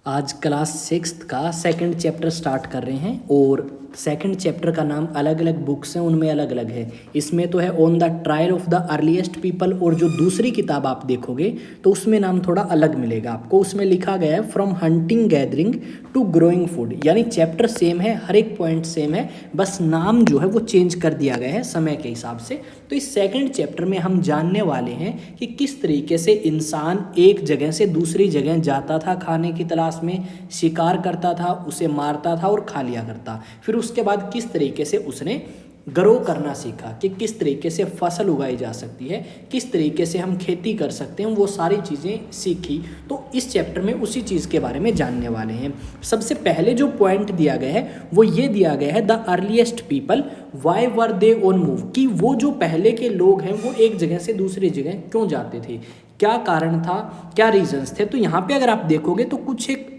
आज class 6th का second chapter start कर रहे हैं और सेकंड चैप्टर का नाम अलग अलग बुक्स हैं उनमें अलग अलग है। इसमें तो है on the trial of the earliest people, और जो दूसरी किताब आप देखोगे तो उसमें नाम थोड़ा अलग मिलेगा आपको। उसमें लिखा गया है from hunting gathering to growing food, यानी चैप्टर सेम है, हर एक पॉइंट सेम है, बस नाम जो है वो चेंज कर दिया गया है समय के हिसाब से। तो इस सेकंड चैप्टर में हम जानने वाले हैं कि किस तरीके से इंसान एक जगह से दूसरी जगह जाता था, खाने की तलाश में शिकार करता था, उसे मारता था और खा लिया करता। फिर उसके बाद किस तरीके से उसने ग्रो करना सीखा कि किस तरीके से फसल उगाई जा सकती है, किस तरीके से हम खेती कर सकते हैं, वो सारी चीज़ें सीखी। तो इस चैप्टर में उसी चीज़ के बारे में जानने वाले हैं। सबसे पहले जो पॉइंट दिया गया है वो ये दिया गया है, the earliest people why were they on move, कि वो जो पहले के लोग हैं वो एक जगह से दूसरी जगह क्यों जाते थे, क्या कारण था, क्या रीजंस थे। तो यहाँ पे अगर आप देखोगे तो कुछ एक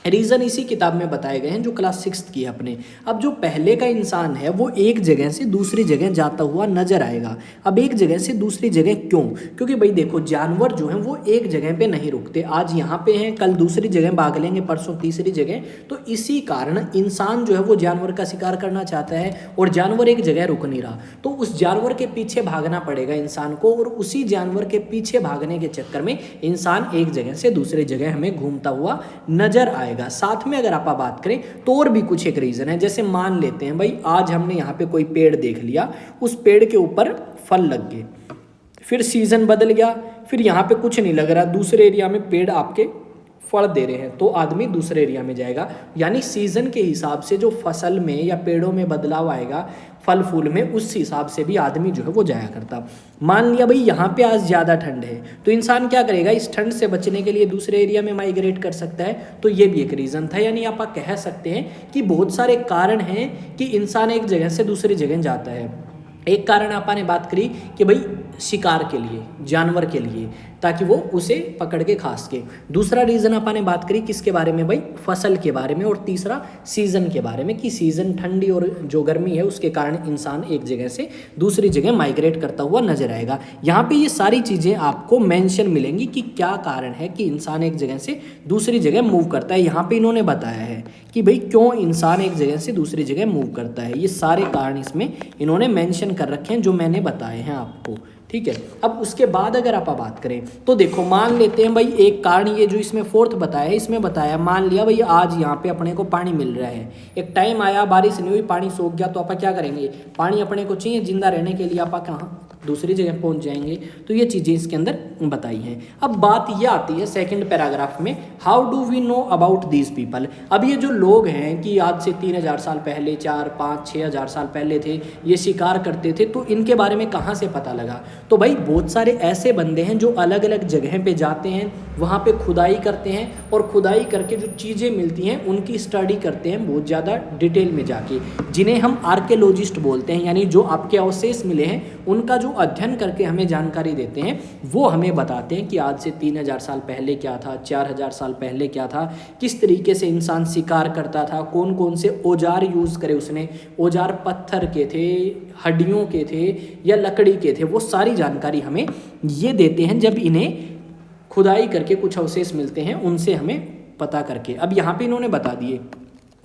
रीज़न इसी किताब में बताए गए हैं जो क्लास 6th की है अपने। अब जो पहले का इंसान है वो एक जगह से दूसरी जगह जाता हुआ नजर आएगा। अब एक जगह से दूसरी जगह क्यों? क्योंकि भाई देखो, जानवर जो हैं वो एक जगह पे नहीं रुकते। आज यहाँ पे हैं, कल दूसरी जगह भाग लेंगे, परसों तीसरी जगह। तो इसी कारण इंसान जो है वो जानवर का शिकार करना चाहता है और जानवर एक जगह रुक नहीं रहा, तो उस जानवर के पीछे भागना पड़ेगा इंसान को, और उसी जानवर के पीछे भागने के चक्कर में इंसान एक जगह से दूसरी जगह हमें घूमता हुआ नजर आएगा। साथ में अगर आप बात करें तो और भी कुछ एक रीजन है। जैसे मान लेते हैं भाई, आज हमने यहाँ पे कोई पेड़ देख लिया, उस पेड़ के ऊपर फल लग गए, फिर सीजन बदल गया, फिर यहाँ पे कुछ नहीं लग रहा, दूसरे एरिया में पेड़ आपके फल दे रहे हैं, तो आदमी दूसरे एरिया में जाएगा। यानी सीजन के हिसाब से जो फसल में या पेड़ों में बदलाव आएगा, फल फूल में, उस हिसाब से भी आदमी जो है वो जाया करता। मान लिया भाई यहाँ पे आज ज़्यादा ठंड है, तो इंसान क्या करेगा, इस ठंड से बचने के लिए दूसरे एरिया में माइग्रेट कर सकता है। तो ये भी एक रीज़न था। यानी आप कह सकते हैं कि बहुत सारे कारण हैं कि इंसान एक जगह से दूसरी जगह जाता है। एक कारण आपने बात करी कि भाई शिकार के लिए, जानवर के लिए, ताकि वो उसे पकड़ के खा सके। दूसरा रीज़न आपने बात करी किसके बारे में भाई, फसल के बारे में। और तीसरा सीज़न के बारे में, कि सीज़न ठंडी और जो गर्मी है उसके कारण इंसान एक जगह से दूसरी जगह माइग्रेट करता हुआ नजर आएगा। यहाँ पे ये सारी चीज़ें आपको मेंशन मिलेंगी कि क्या कारण है कि इंसान एक जगह से दूसरी जगह मूव करता है। यहाँ पे इन्होंने बताया है कि भाई क्यों इंसान एक जगह से दूसरी जगह मूव करता है। ये सारे कारण इसमें इन्होंने मेंशन कर रखे हैं जो मैंने बताए हैं आपको, ठीक है। अब उसके बाद अगर आप बात करें तो देखो, मान लेते हैं भाई एक कारण ये जो इसमें फोर्थ बताया है, इसमें बताया मान लिया भाई आज यहाँ पे अपने को पानी मिल रहा है, एक टाइम आया बारिश नहीं हुई, पानी सूख गया, तो आप क्या करेंगे, पानी अपने को चाहिए जिंदा रहने के लिए, आप कहाँ दूसरी जगह पहुंच जाएंगे। तो ये चीज़ें इसके अंदर बताई हैं। अब बात ये आती है सेकंड पैराग्राफ में, how do we know about these people. अब ये जो लोग हैं कि आज से 3000 साल पहले, 4, 5, 6000 साल पहले थे, ये शिकार करते थे, तो इनके बारे में कहाँ से पता लगा। तो भाई बहुत सारे ऐसे बंदे हैं जो अलग अलग जगह पे जाते हैं, वहाँ पे खुदाई करते हैं, और खुदाई करके जो चीज़ें मिलती हैं उनकी स्टडी करते हैं बहुत ज़्यादा डिटेल में जाके, जिन्हें हम आर्कियोलॉजिस्ट बोलते हैं। यानी जो आपके अवशेष मिले हैं उनका जो अध्ययन करके हमें जानकारी देते हैं, वो हमें बताते हैं कि आज से 3000 साल पहले क्या था, 4000 साल पहले क्या था, किस तरीके से इंसान शिकार करता था, कौन कौन से औजार यूज़ करे उसने, औजार पत्थर के थे, हड्डियों के थे या लकड़ी के थे, वो सारी जानकारी हमें ये देते हैं जब इन्हें खुदाई करके कुछ अवशेष मिलते हैं, उनसे हमें पता करके। अब यहाँ पे इन्होंने बता दिए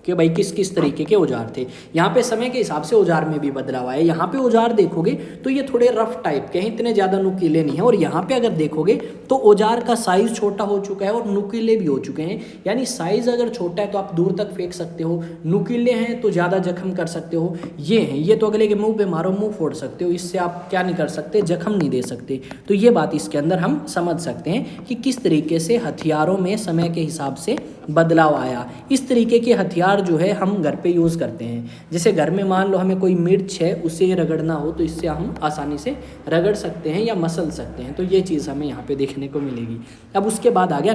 कि भाई किस किस तरीके के औजार थे। यहाँ पे समय के हिसाब से औजार में भी बदलाव आया। यहाँ पे औजार देखोगे तो ये थोड़े रफ टाइप के हैं, इतने ज़्यादा नुकीले नहीं हैं। और यहाँ पे अगर देखोगे तो औजार का साइज़ छोटा हो चुका है और नुकीले भी हो चुके हैं। यानी साइज़ अगर छोटा है तो आप दूर तक फेंक सकते हो, नुकीले हैं तो ज़्यादा जख्म कर सकते हो। ये हैं, ये तो अगले के मुँह पर मारो, मुँह फोड़ सकते हो, इससे आप क्या नहीं कर सकते, जख्म नहीं दे सकते। तो ये बात इसके अंदर हम समझ सकते हैं कि किस तरीके से हथियारों में समय के हिसाब से बदलाव आया। इस तरीके के हथियार जो है हम घर पे यूज़ करते हैं। जैसे घर में मान लो हमें कोई मिर्च है उसे रगड़ना हो तो इससे हम आसानी से रगड़ सकते हैं या मसल सकते हैं। तो ये चीज़ हमें यहाँ पे देखने को मिलेगी। अब उसके बाद आ गया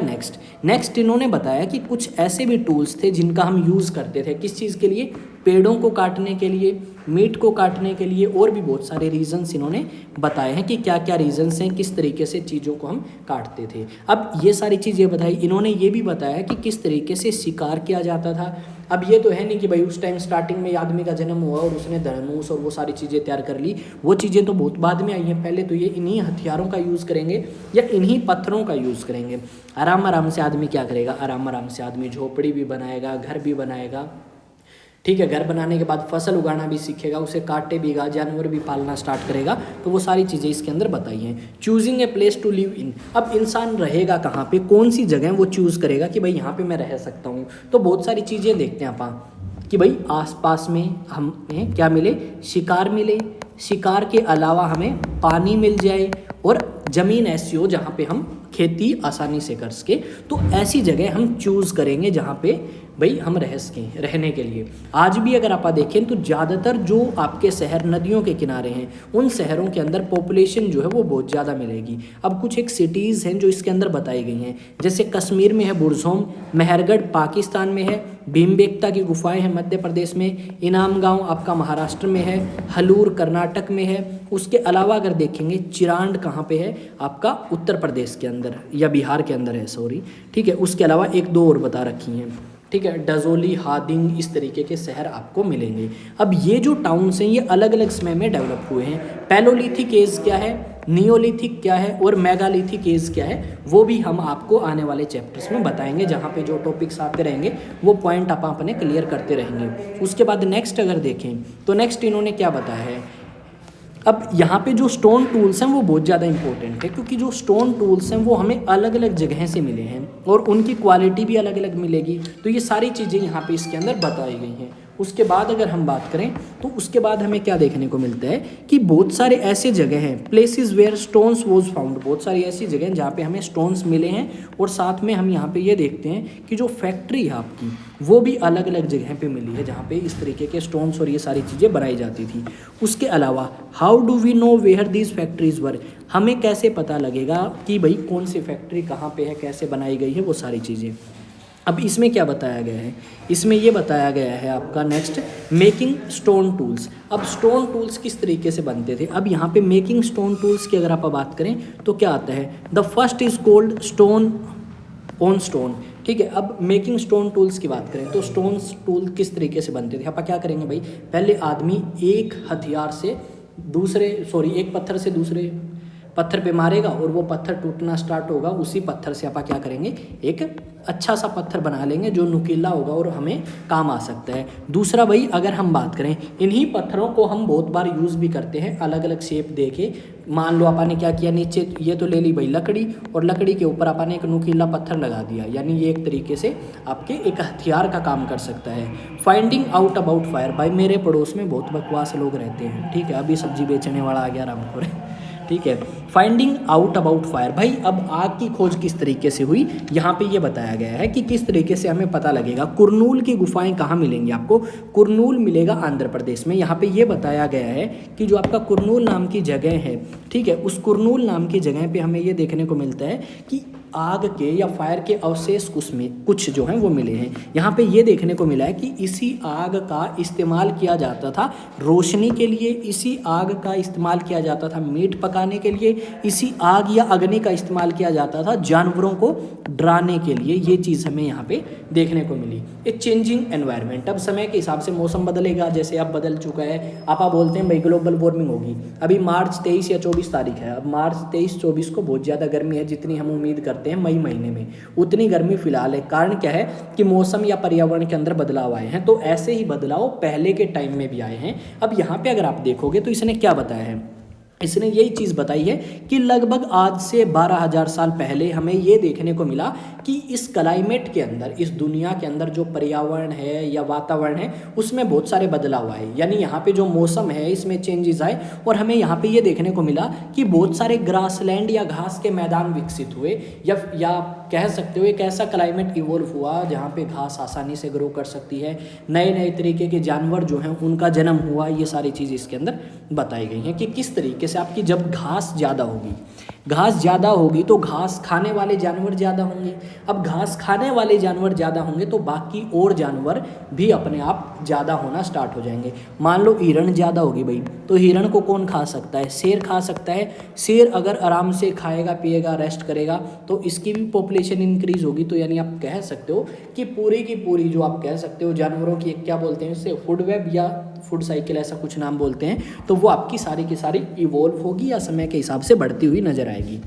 नेक्स्ट इन्होंने बताया कि कुछ ऐसे भी टूल्स थे जिनका हम यूज़ करते थे, किस चीज़ के लिए, पेड़ों को काटने के लिए, मीट को काटने के लिए, और भी बहुत सारे रीजंस इन्होंने बताए हैं कि क्या क्या रीजंस हैं, किस तरीके से चीज़ों को हम काटते थे। अब ये सारी चीज़ें बताई, इन्होंने ये भी बताया कि किस तरीके से शिकार किया जाता था। अब ये तो है नहीं कि भाई उस टाइम स्टार्टिंग में आदमी का जन्म हुआ और उसने धनुष और वो सारी चीज़ें तैयार कर ली, वो चीज़ें तो बहुत बाद में आई हैं। पहले तो ये इन्हीं हथियारों का यूज़ करेंगे या इन्हीं पत्थरों का यूज़ करेंगे। आराम आराम से आदमी क्या करेगा, आराम आराम से आदमी झोपड़ी भी बनाएगा, घर भी बनाएगा, ठीक है। घर बनाने के बाद फसल उगाना भी सीखेगा, उसे काटेगा, जानवर भी पालना स्टार्ट करेगा। तो वो सारी चीज़ें इसके अंदर बताई हैं। Choosing a place to live in, अब इंसान रहेगा कहाँ पे, कौन सी जगह वो चूज़ करेगा कि भाई यहाँ पे मैं रह सकता हूँ। तो बहुत सारी चीज़ें देखते हैं आप कि भाई आसपास में हमें क्या मिले, शिकार मिले, शिकार के अलावा हमें पानी मिल जाए और ज़मीन ऐसी हो जहाँ पे हम खेती आसानी से कर सके। तो ऐसी जगह हम चूज़ करेंगे जहाँ पे भाई हम रह सकें रहने के लिए। आज भी अगर आप देखें तो ज़्यादातर जो आपके शहर नदियों के किनारे हैं, उन शहरों के अंदर पॉपुलेशन जो है वो बहुत ज़्यादा मिलेगी। अब कुछ एक सिटीज़ हैं जो इसके अंदर बताई गई हैं, जैसे कश्मीर में है बुरज़ोम, मेहरगढ़ पाकिस्तान में है, भीमबेटका की गुफाएं हैं मध्य प्रदेश में, इनाम गांव आपका महाराष्ट्र में है, हलूर कर्नाटक में है। उसके अलावा अगर देखेंगे चिरांड कहाँ पे है, आपका उत्तर प्रदेश के अंदर या बिहार के अंदर है, सॉरी, ठीक है। उसके अलावा एक दो और बता रखी हैं, ठीक है, डजोली, हादिंग, इस तरीके के शहर आपको मिलेंगे। अब ये जो टाउन्स हैं ये अलग अलग समय में डेवलप हुए हैं। पैलोलिथिक एज क्या है, नियोलिथिक क्या है और मेगालिथिक एज क्या है, वो भी हम आपको आने वाले चैप्टर्स में बताएंगे। जहाँ पे जो टॉपिक्स आते रहेंगे वो पॉइंट आप अपने क्लियर करते रहेंगे। उसके बाद नेक्स्ट अगर देखें तो नेक्स्ट इन्होंने क्या बताया है, अब यहाँ पे जो स्टोन टूल्स हैं वो बहुत ज़्यादा इंपॉर्टेंट है, क्योंकि जो स्टोन टूल्स हैं वो हमें अलग अलग जगह से मिले हैं और उनकी क्वालिटी भी अलग अलग मिलेगी। तो ये सारी चीज़ें यहाँ पे इसके अंदर बताई गई हैं। उसके बाद अगर हम बात करें तो उसके बाद हमें क्या देखने को मिलता है कि बहुत सारे ऐसे जगह हैं, places where stones was found, बहुत सारी ऐसी जगह हैं जहाँ पे हमें स्टोन्स मिले हैं। और साथ में हम यहाँ पे ये देखते हैं कि जो फैक्ट्री है आपकी वो भी अलग अलग जगह पे मिली है जहाँ पे इस तरीके के स्टोन्स और ये सारी चीज़ें बनाई जाती थी। उसके अलावा how do we know where these factories were, हमें कैसे पता लगेगा कि भाई कौन सी फैक्ट्री कहाँ पे है, कैसे बनाई गई है, वो सारी चीज़ें। अब इसमें क्या बताया गया है, इसमें ये बताया गया है आपका नेक्स्ट मेकिंग स्टोन टूल्स। अब स्टोन टूल्स किस तरीके से बनते थे, अब यहाँ पे मेकिंग स्टोन टूल्स की अगर आप बात करें तो क्या आता है, the first is cold stone on stone, ठीक है। अब मेकिंग स्टोन टूल्स की बात करें तो स्टोन टूल किस तरीके से बनते थे, आप क्या करेंगे भाई, पहले आदमी एक हथियार से एक पत्थर से दूसरे पत्थर पे मारेगा और वो पत्थर टूटना स्टार्ट होगा, उसी पत्थर से आप क्या करेंगे, एक अच्छा सा पत्थर बना लेंगे जो नुकीला होगा और हमें काम आ सकता है। दूसरा भाई अगर हम बात करें, इन्हीं पत्थरों को हम बहुत बार यूज़ भी करते हैं अलग अलग शेप दे के। मान लो आपने क्या किया, नीचे ये तो ले ली भाई लकड़ी और लकड़ी के ऊपर आपने एक नुकीला पत्थर लगा दिया, यानी ये एक तरीके से आपके एक हथियार का काम कर सकता है। फाइंडिंग आउट अबाउट फायर, भाई मेरे पड़ोस में बहुत बकवास लोग रहते हैं, ठीक है, अभी सब्जी बेचने वाला आ गया रामखोर, ठीक है। फाइंडिंग आउट अबाउट फायर, भाई अब आग की खोज किस तरीके से हुई, यहाँ पे ये बताया गया है कि किस तरीके से हमें पता लगेगा। कुरनूल की गुफाएं कहाँ मिलेंगी आपको, कुरनूल मिलेगा आंध्र प्रदेश में। यहाँ पे ये बताया गया है कि जो आपका कुरनूल नाम की जगह है, ठीक है, उस कुरनूल नाम की जगह पे हमें ये देखने को मिलता है कि आग के या फायर के अवशेष कुछ जो हैं वो मिले हैं। यहाँ पे ये देखने को मिला है कि इसी आग का इस्तेमाल किया जाता था रोशनी के लिए, इसी आग का इस्तेमाल किया जाता था मीट पकाने के लिए, इसी आग या अग्नि का इस्तेमाल किया जाता था जानवरों को डराने के लिए। ये चीज़ हमें यहाँ पे देखने को मिली। ए चेंजिंग एनवायरनमेंट, अब समय के हिसाब से मौसम बदलेगा, जैसे अब बदल चुका है। आप बोलते हैं भाई ग्लोबल वार्मिंग होगी, अभी मार्च 23 या 24 तारीख है, अब मार्च 23-24 को बहुत ज़्यादा गर्मी है, जितनी हम उम्मीद करते हैं मई महीने में उतनी गर्मी फिलहाल है। कारण क्या है कि मौसम या पर्यावरण के अंदर बदलाव आए हैं, तो ऐसे ही बदलाव पहले के टाइम में भी आए हैं। अब यहाँ पे अगर आप देखोगे तो इसने क्या बताया है, इसने यही चीज़ बताई है कि लगभग आज से 12,000 साल पहले हमें ये देखने को मिला कि इस क्लाइमेट के अंदर, इस दुनिया के अंदर जो पर्यावरण है या वातावरण है उसमें बहुत सारे बदलाव आए, यानी यहाँ पे जो मौसम है इसमें चेंजेस आए। और हमें यहाँ पे ये देखने को मिला कि बहुत सारे ग्रासलैंड या घास के मैदान विकसित हुए, या कह सकते हो एक ऐसा क्लाइमेट इवोल्व हुआ जहाँ पे घास आसानी से ग्रो कर सकती है, नए नए तरीके के जानवर जो हैं उनका जन्म हुआ। ये सारी चीज़ इसके अंदर बताई गई हैं कि किस तरीके से आपकी जब घास ज़्यादा होगी, घास ज़्यादा होगी तो घास खाने वाले जानवर ज़्यादा होंगे। अब घास खाने वाले जानवर ज़्यादा होंगे तो बाकी और जानवर भी अपने आप ज़्यादा होना स्टार्ट हो जाएंगे। मान लो हिरण ज़्यादा होगी भाई, तो हिरण को कौन खा सकता है? शेर खा सकता है। शेर अगर आराम से खाएगा पिएगा रेस्ट करेगा तो इसकी भी पॉपुलेशन इंक्रीज होगी। तो यानी आप कह सकते हो कि पूरी की पूरी जो आप कह सकते हो जानवरों की एक क्या बोलते हैं इसे, फूड वेब या फूड साइकिल ऐसा कुछ नाम बोलते हैं, तो वो आपकी सारी की सारी इवॉल्व होगी या समय के हिसाब से बढ़ती हुई नजर आएगी।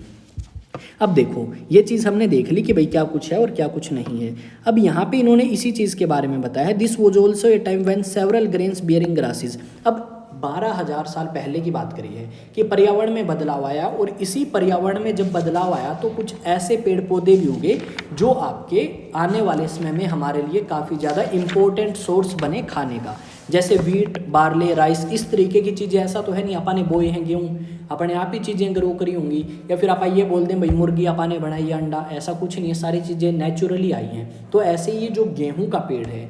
अब देखो ये चीज़ हमने देख ली कि भाई क्या कुछ है और क्या कुछ नहीं है। अब यहाँ पे इन्होंने इसी चीज़ के बारे में बताया है, this was also a time when several grains bearing grasses. अब 12,000 साल पहले की बात करी है कि पर्यावरण में बदलाव आया, और इसी पर्यावरण में जब बदलाव आया तो कुछ ऐसे पेड़ पौधे भी उगे जो आपके आने वाले समय में हमारे लिए काफ़ी ज़्यादा इम्पोर्टेंट सोर्स बने खाने का, जैसे वीट बार्ले राइस इस तरीके की चीज़ें। ऐसा तो है नहीं अपन ने बोए हैं गेहूँ, अपने आप ही चीज़ें ग्रो करी होंगी, या फिर आप ये बोल दें भाई मुर्गी अपन ने बनाई है अंडा, ऐसा कुछ नहीं है, सारी चीज़ें नेचुरली आई हैं। तो ऐसे ये जो गेहूँ का पेड़ है,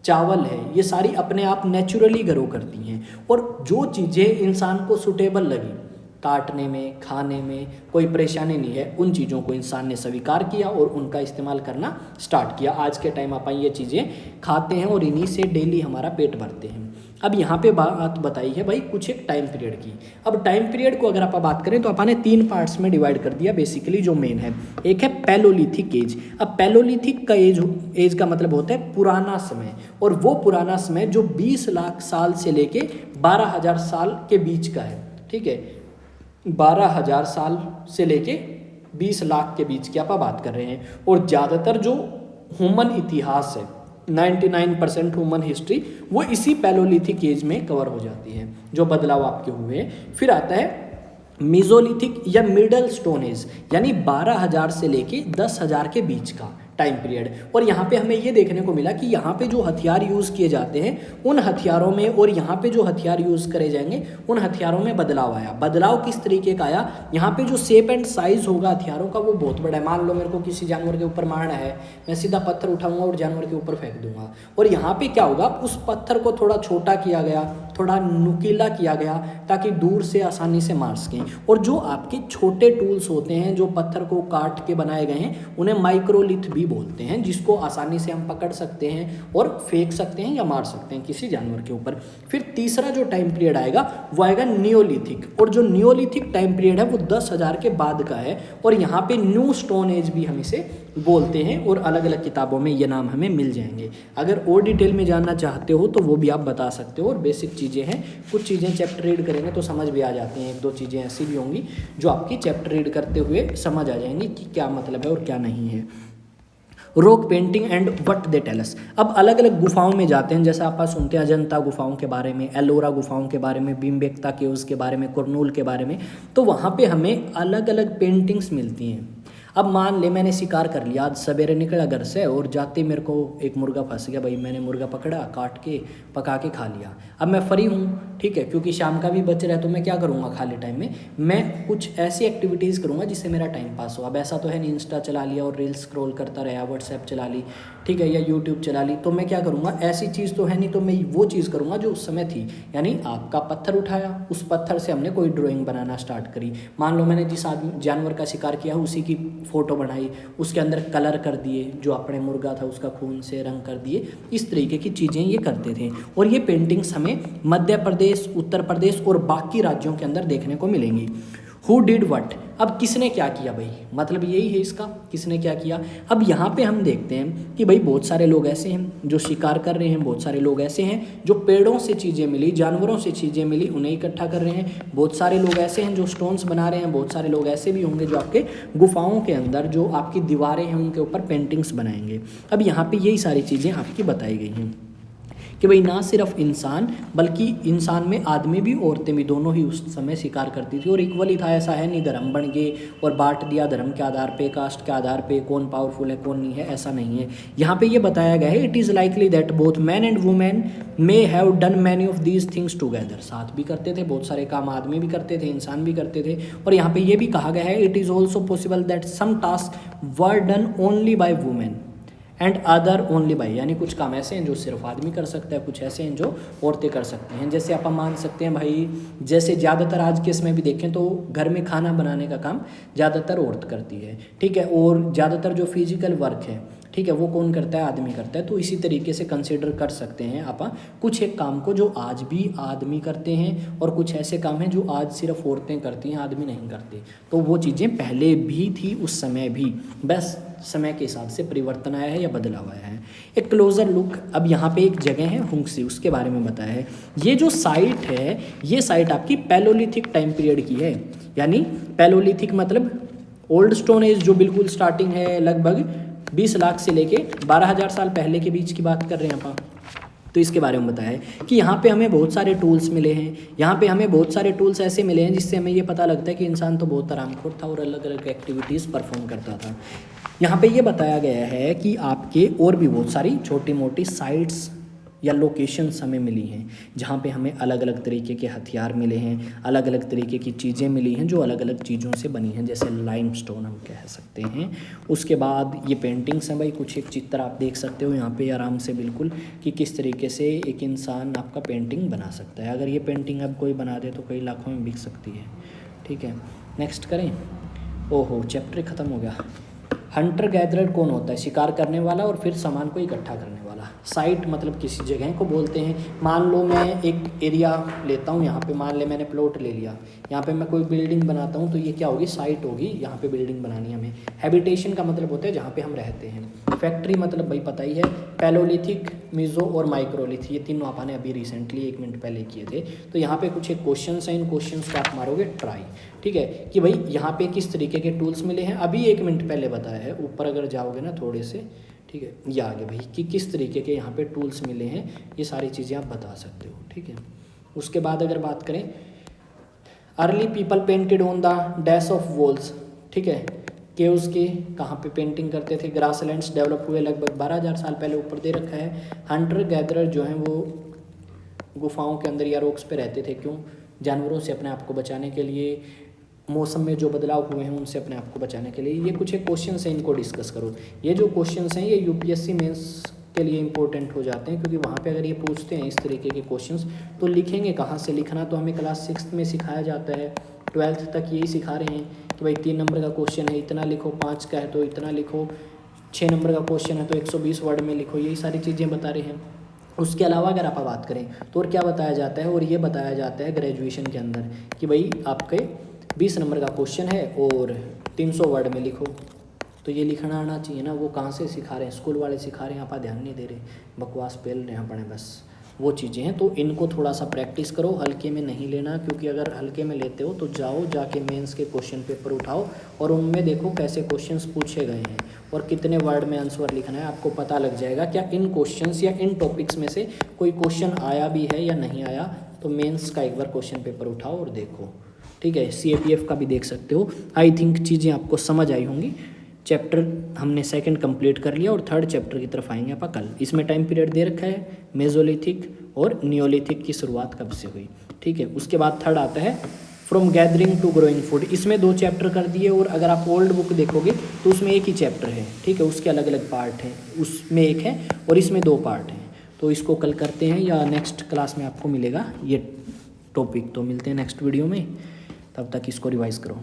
चावल है, ये सारी अपने आप नेचुरली ग्रो करती हैं। और जो चीज़ें इंसान को सुटेबल लगी काटने में खाने में कोई परेशानी नहीं है, उन चीज़ों को इंसान ने स्वीकार किया और उनका इस्तेमाल करना स्टार्ट किया। आज के टाइम अपन ये चीज़ें खाते हैं और इन्हीं से डेली हमारा पेट भरते हैं। अब यहाँ पे बात बताई है भाई कुछ एक टाइम पीरियड की। अब टाइम पीरियड को अगर आप बात करें तो अपन ने 3 पार्ट्स में डिवाइड कर दिया बेसिकली, जो मेन है। एक है पैलोलिथिक एज। अब पैलोलिथिक का एज का मतलब होता है पुराना समय, और वो पुराना समय जो 20 लाख साल से लेके 12,000 साल के बीच का है। ठीक है, 12,000 साल से लेके 20 लाख के बीच की आप बात कर रहे हैं। और ज़्यादातर जो ह्यूमन इतिहास है 99% ह्यूमन हिस्ट्री वो इसी पैलोलिथिक एज में कवर हो जाती है, जो बदलाव आपके हुए हैं। फिर आता है मीजोलिथिक या मिडल स्टोन एज, यानी 12,000 से लेके 10,000 के बीच का टाइम पीरियड। और यहाँ पे हमें ये देखने को मिला कि यहाँ पे जो हथियार यूज़ किए जाते हैं उन हथियारों में, और यहाँ पे जो हथियार यूज़ करे जाएंगे उन हथियारों में बदलाव आया। बदलाव किस तरीके का आया? यहाँ पे जो शेप एंड साइज़ होगा हथियारों का वो बहुत बड़ा है। मान लो मेरे को किसी जानवर के ऊपर मारना है, मैं सीधा पत्थर उठाऊंगा और जानवर के ऊपर फेंक दूंगा, और यहाँ पे क्या होगा, उस पत्थर को थोड़ा छोटा किया गया, थोड़ा नुकीला किया गया ताकि दूर से आसानी से मार सकें। और जो आपके छोटे टूल्स होते हैं जो पत्थर को काट के बनाए गए हैं उन्हें माइक्रोलिथ भी बोलते हैं, जिसको आसानी से हम पकड़ सकते हैं और फेंक सकते हैं या मार सकते हैं किसी जानवर के ऊपर। फिर तीसरा जो टाइम पीरियड आएगा वो आएगा नियोलिथिक, और जो नियोलिथिक टाइम पीरियड है वो 10,000 के बाद का है, और यहाँ पे न्यू स्टोन एज भी हम इसे बोलते हैं, और अलग अलग किताबों में ये नाम हमें मिल जाएंगे। अगर और डिटेल में जानना चाहते हो तो वो भी आप बता सकते हो, और बेसिक चीज़ें हैं, कुछ चीज़ें चैप्टर रीड करेंगे तो समझ भी आ जाती हैं। 1-2 चीज़ें ऐसी भी होंगी जो आपकी चैप्टर रीड करते हुए समझ आ जाएंगी कि क्या मतलब है और क्या नहीं है। Rock painting and what they tell us. अब अलग अलग गुफाओं में जाते हैं, जैसे आप सुनते हैं अजंता गुफाओं के बारे में, एलोरा गुफाओं के बारे में, भीमबेटका केव्स के बारे में, कुरनूल के बारे में, तो वहाँ पे हमें अलग अलग पेंटिंग्स मिलती हैं। अब मान ले मैंने शिकार कर लिया, आज सवेरे निकला घर से और जाते मेरे को एक मुर्गा फंस गया, भाई मैंने मुर्गा पकड़ा, काट के पका के खा लिया। अब मैं फ्री हूँ, ठीक है, क्योंकि शाम का भी बच रहा है, तो मैं क्या करूँगा खाली टाइम में, मैं कुछ ऐसी एक्टिविटीज़ करूँगा जिससे मेरा टाइम पास हो। अब ऐसा तो है नहीं इंस्टा चला लिया और रील्स स्क्रॉल करता रहा, व्हाट्सएप चला ली, ठीक है, या यूट्यूब चला ली, तो मैं क्या करूँगा, ऐसी चीज़ तो है नहीं, तो मैं वो चीज़ करूँगा जो उस समय थी। यानी आपका पत्थर उठाया, उस पत्थर से हमने कोई ड्राइंग बनाना स्टार्ट करी। मान लो मैंने जिस जानवर का शिकार किया उसी की फ़ोटो बनाई, उसके अंदर कलर कर दिए, जो अपने मुर्गा था उसका खून से रंग कर दिए, इस तरीके की चीज़ें ये करते थे। और ये पेंटिंग्स हमें मध्य प्रदेश, उत्तर प्रदेश और बाकी राज्यों के अंदर देखने को मिलेंगी। हु डिड वट, अब किसने क्या किया भाई, मतलब यही है इसका, किसने क्या किया। अब यहाँ पे हम देखते हैं कि भाई बहुत सारे लोग ऐसे हैं जो शिकार कर रहे हैं, बहुत सारे लोग ऐसे हैं जो पेड़ों से चीज़ें मिली, जानवरों से चीज़ें मिली, उन्हें इकट्ठा कर रहे हैं। बहुत सारे लोग ऐसे हैं जो स्टोन्स बना रहे हैं, बहुत सारे लोग ऐसे भी होंगे जो आपके गुफाओं के अंदर जो आपकी दीवारें हैं उनके ऊपर पेंटिंग्स बनाएंगे। अब यहाँ पर यही सारी चीज़ें आपकी बताई गई हैं कि भाई ना सिर्फ इंसान बल्कि इंसान में आदमी भी औरतें भी दोनों ही उस समय शिकार करती थी, और इक्वली था। ऐसा है नहीं धर्म बन गए और बांट दिया धर्म के आधार पे, कास्ट के आधार पे, कौन पावरफुल है कौन नहीं है, ऐसा नहीं है। यहाँ पे ये बताया गया है, it is likely that both man and women may have done many of these things together. साथ भी करते थे, बहुत सारे काम आदमी भी करते थे, इंसान भी करते थे। और यहाँ पे ये भी कहा गया है, it is also possible that some task were done only by women and other only by, यानी कुछ काम ऐसे हैं जो सिर्फ आदमी कर सकता है, कुछ ऐसे हैं जो औरतें कर सकते हैं। जैसे आप मान सकते हैं भाई, जैसे ज़्यादातर आज के इसमें भी देखें तो घर में खाना बनाने का काम ज़्यादातर औरत करती है, ठीक है, और ज़्यादातर जो फिजिकल वर्क है, ठीक है, वो कौन करता है, आदमी करता है। तो इसी तरीके से कंसिडर कर सकते हैं आप कुछ एक काम को जो आज भी आदमी करते हैं, और कुछ ऐसे काम हैं जो आज सिर्फ औरतें करती हैं, आदमी नहीं करते। तो वो चीज़ें पहले भी थी, उस समय भी, बस समय के हिसाब से परिवर्तन आया है या बदलाव आया है। एक क्लोजर लुक, अब यहाँ पे एक जगह है हुंगसी, उसके बारे में बताया है। ये जो साइट है, ये साइट आपकी पैलोलिथिक टाइम पीरियड की है, यानी पैलोलिथिक मतलब ओल्ड स्टोन एज जो बिल्कुल स्टार्टिंग है, लगभग 20 लाख से लेके 12,000 साल पहले के बीच की बात कर रहे हैं आप। तो इसके बारे में बताया है कि यहाँ पे हमें बहुत सारे टूल्स मिले हैं, यहाँ पे हमें बहुत सारे टूल्स ऐसे मिले हैं जिससे हमें ये पता लगता है कि इंसान तो बहुत आरामखोर था और अलग अलग एक्टिविटीज़ परफॉर्म करता था। यहाँ पे ये बताया गया है कि आपके और भी बहुत सारी छोटी मोटी साइट्स या लोकेशंस हमें मिली हैं, जहाँ पे हमें अलग अलग तरीके के हथियार मिले हैं, अलग अलग तरीके की चीज़ें मिली हैं जो अलग अलग चीज़ों से बनी हैं, जैसे लाइमस्टोन हम कह सकते हैं। उसके बाद ये पेंटिंग्स हैं भाई, कुछ एक चित्र आप देख सकते हो यहाँ पे आराम से बिल्कुल, कि किस तरीके से एक इंसान आपका पेंटिंग बना सकता है। अगर ये पेंटिंग अब कोई बना दे तो कई लाखों में बिक सकती है, ठीक है। नेक्स्ट करें, ओहो चैप्टर ख़त्म हो गया। हंटर गैदरर कौन होता है, शिकार करने वाला और फिर सामान को इकट्ठा करने वाला। साइट मतलब किसी जगह को बोलते हैं। मान लो मैं एक एरिया लेता हूँ, यहाँ पे मान ले मैंने प्लॉट ले लिया, यहाँ पे मैं कोई बिल्डिंग बनाता हूँ, तो ये क्या होगी, साइट होगी, यहाँ पे बिल्डिंग बनानी है हमें। हैबिटेशन का मतलब होता है जहाँ पे हम रहते हैं। फैक्ट्री मतलब भाई पता ही है, पैलोलिथिक, मीजो और माइक्रोलिथ, ये तीनों आपने अभी रिसेंटली 1 मिनट पहले किए थे। तो यहाँ पे कुछ एक क्वेश्चन हैं, इन क्वेश्चन को आप मारोगे ट्राई, ठीक है, कि भाई यहाँ पे किस तरीके के टूल्स मिले हैं, अभी 1 मिनट पहले बताया है। ऊपर अगर जाओगे ना थोड़े से, ठीक है, ये आगे भाई कि किस तरीके के यहाँ पे टूल्स मिले हैं, ये सारी चीज़ें आप बता सकते हो, ठीक है। उसके बाद अगर बात करें, early people painted on the dash of walls, ठीक है, केव्स के कहाँ पे पेंटिंग करते थे। ग्रासलैंड्स डेवलप हुए लगभग 12,000 साल पहले, ऊपर दे रखा है। हंटर गैदरर जो हैं वो गुफाओं के अंदर या रॉक्स पे रहते थे, क्यों, जानवरों से अपने आप को बचाने के लिए, मौसम में जो बदलाव हुए हैं उनसे अपने आप को बचाने के लिए। ये कुछ एक क्वेश्चन हैं, इनको डिस्कस करो। ये जो क्वेश्चन हैं ये यूपीएससी मेंस के लिए इंपॉर्टेंट हो जाते हैं, क्योंकि वहाँ पे अगर ये पूछते हैं इस तरीके के क्वेश्चंस तो लिखेंगे कहाँ से। लिखना तो हमें क्लास 6 में सिखाया जाता है, 12th तक यही सिखा रहे हैं कि भाई 3 नंबर का क्वेश्चन है इतना लिखो, 5 का है तो इतना लिखो, 6 नंबर का क्वेश्चन है तो 120 वर्ड में लिखो, यही सारी चीज़ें बता रहे हैं। उसके अलावा अगर आप बात करें तो और क्या बताया जाता है, और ये बताया जाता है ग्रेजुएशन के अंदर कि भाई आपके 20 नंबर का क्वेश्चन है और 300 वर्ड में लिखो। तो ये लिखना आना चाहिए ना, वो कहाँ से सिखा रहे हैं, स्कूल वाले सिखा रहे हैं, आप ध्यान नहीं दे रहे, बकवास पेल रहे हैं पढ़े, बस वो चीज़ें हैं। तो इनको थोड़ा सा प्रैक्टिस करो, हल्के में नहीं लेना, क्योंकि अगर हल्के में लेते हो तो जाके मेंस के क्वेश्चन पेपर उठाओ और उनमें देखो कैसे क्वेश्चंस पूछे गए हैं और कितने वर्ड में आंसर लिखना है, आपको पता लग जाएगा क्या इन क्वेश्चंस या इन टॉपिक्स में से कोई क्वेश्चन आया भी है या नहीं आया। तो मेंस का एक बार क्वेश्चन पेपर उठाओ और देखो, ठीक है। CAPF का भी देख सकते हो। आई थिंक चीज़ें आपको समझ आई होंगी। चैप्टर हमने 2nd कंप्लीट कर लिया और 3rd चैप्टर की तरफ आएंगे अपन कल। इसमें टाइम पीरियड दे रखा है, मेजोलिथिक और नियोलिथिक की शुरुआत कब से हुई, ठीक है। उसके बाद 3rd आता है from gathering to growing food. इसमें 2 चैप्टर कर दिए, और अगर आप ओल्ड बुक देखोगे तो उसमें एक ही चैप्टर है, ठीक है, उसके अलग अलग पार्ट हैं, उसमें एक है और इसमें 2 पार्ट हैं। तो इसको कल करते हैं या नेक्स्ट क्लास में आपको मिलेगा ये टॉपिक। तो मिलते हैं नेक्स्ट वीडियो में, तब तक इसको रिवाइज़ करो।